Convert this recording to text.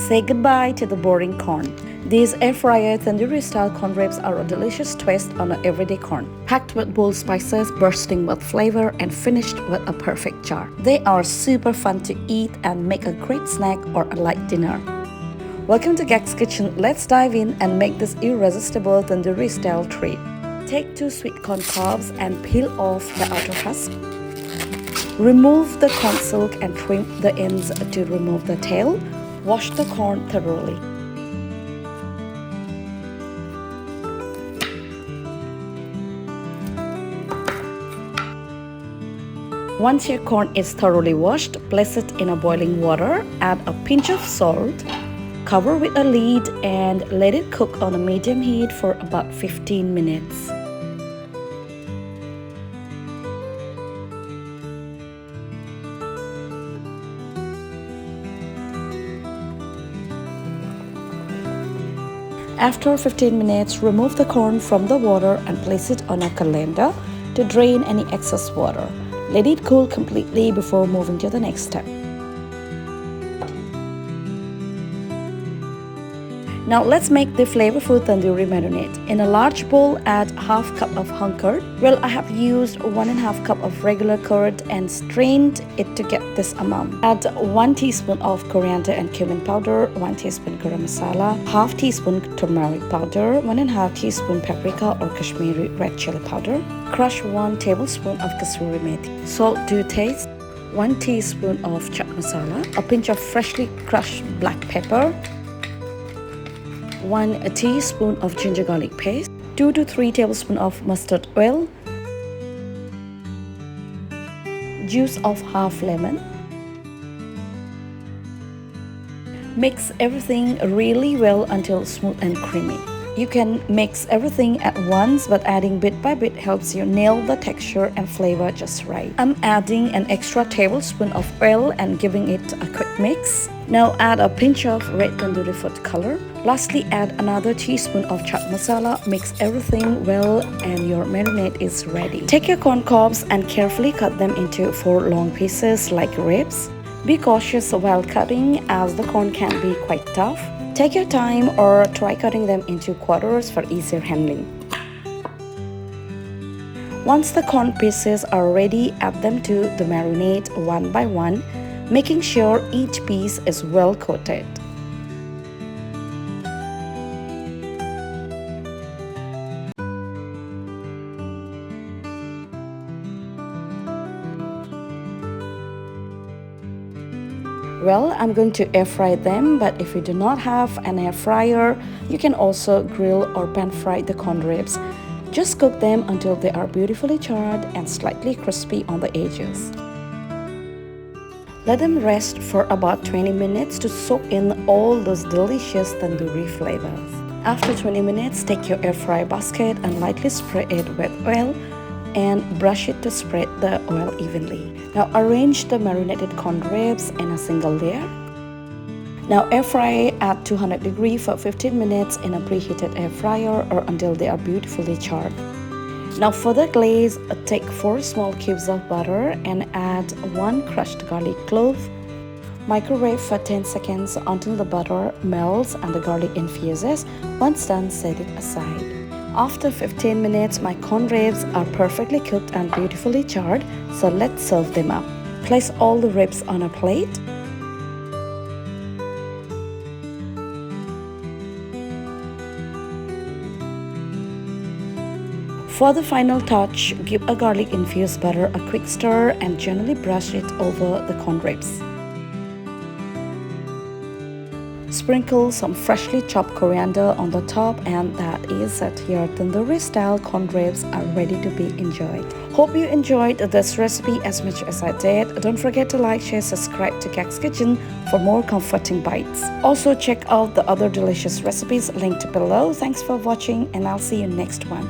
Say goodbye to the boring corn. These air fryer tandoori style corn ribs are a delicious twist on an everyday corn. Packed with bold spices, bursting with flavor, and finished with a perfect char. They are super fun to eat and make a great snack or a light dinner. Welcome to Gags Kitchen. Let's dive in and make this irresistible tandoori style treat. Take 2 sweet corn cobs and peel off the outer husk. Remove the corn silk and trim the ends to remove the tail. Wash the corn thoroughly. Once your corn is thoroughly washed, place it in a boiling water, add a pinch of salt, cover with a lid and let it cook on a medium heat for about 15 minutes. After 15 minutes, remove the corn from the water and place it on a colander to drain any excess water. Let it cool completely before moving to the next step. Now let's make the flavorful tandoori marinade. In a large bowl, add half cup of hung curd. Well, I have used 1.5 cup of regular curd and strained it to get this amount. Add 1 teaspoon of coriander and cumin powder, 1 teaspoon garam masala, half teaspoon turmeric powder, 1.5 teaspoon paprika or Kashmiri red chili powder. Crush 1 tablespoon of kasuri methi. Salt to taste. 1 teaspoon of chaat masala, a pinch of freshly crushed black pepper, 1 teaspoon of ginger garlic paste, 2 to 3 tablespoons of mustard oil, juice of half lemon. Mix everything really well until smooth and creamy. You can mix everything at once, but adding bit by bit helps you nail the texture and flavor just right. I'm adding an extra tablespoon of oil and giving it a quick mix. Now add a pinch of red tandoori food color. Lastly, add another teaspoon of chaat masala. Mix everything well and your marinade is ready. Take your corn cobs and carefully cut them into 4 long pieces like ribs. Be cautious while cutting as the corn can be quite tough. Take your time or try cutting them into quarters for easier handling. Once the corn pieces are ready, add them to the marinade one by one, making sure each piece is well coated. Well, I'm going to air fry them, but if you do not have an air fryer, you can also grill or pan fry the corn ribs. Just cook them until they are beautifully charred and slightly crispy on the edges. Let them rest for about 20 minutes to soak in all those delicious tandoori flavors. After 20 minutes, take your air fry basket and lightly spray it with oil and brush it to spread the oil evenly. Now arrange the marinated corn ribs in a single layer. Now air fry at 200 degrees for 15 minutes in a preheated air fryer or until they are beautifully charred. Now for the glaze, take 4 small cubes of butter and add 1 crushed garlic clove. Microwave for 10 seconds until the butter melts and the garlic infuses. Once done, set it aside. After 15 minutes, my corn ribs are perfectly cooked and beautifully charred, so let's serve them up. Place all the ribs on a plate. For the final touch, give a garlic infused butter a quick stir and gently brush it over the corn ribs. Sprinkle some freshly chopped coriander on the top, and that is it. Your tandoori style corn ribs are ready to be enjoyed. Hope you enjoyed this recipe as much as I did. Don't forget to like, share, subscribe to Gags Kitchen for more comforting bites. Also check out the other delicious recipes linked below. Thanks for watching and I'll see you next one.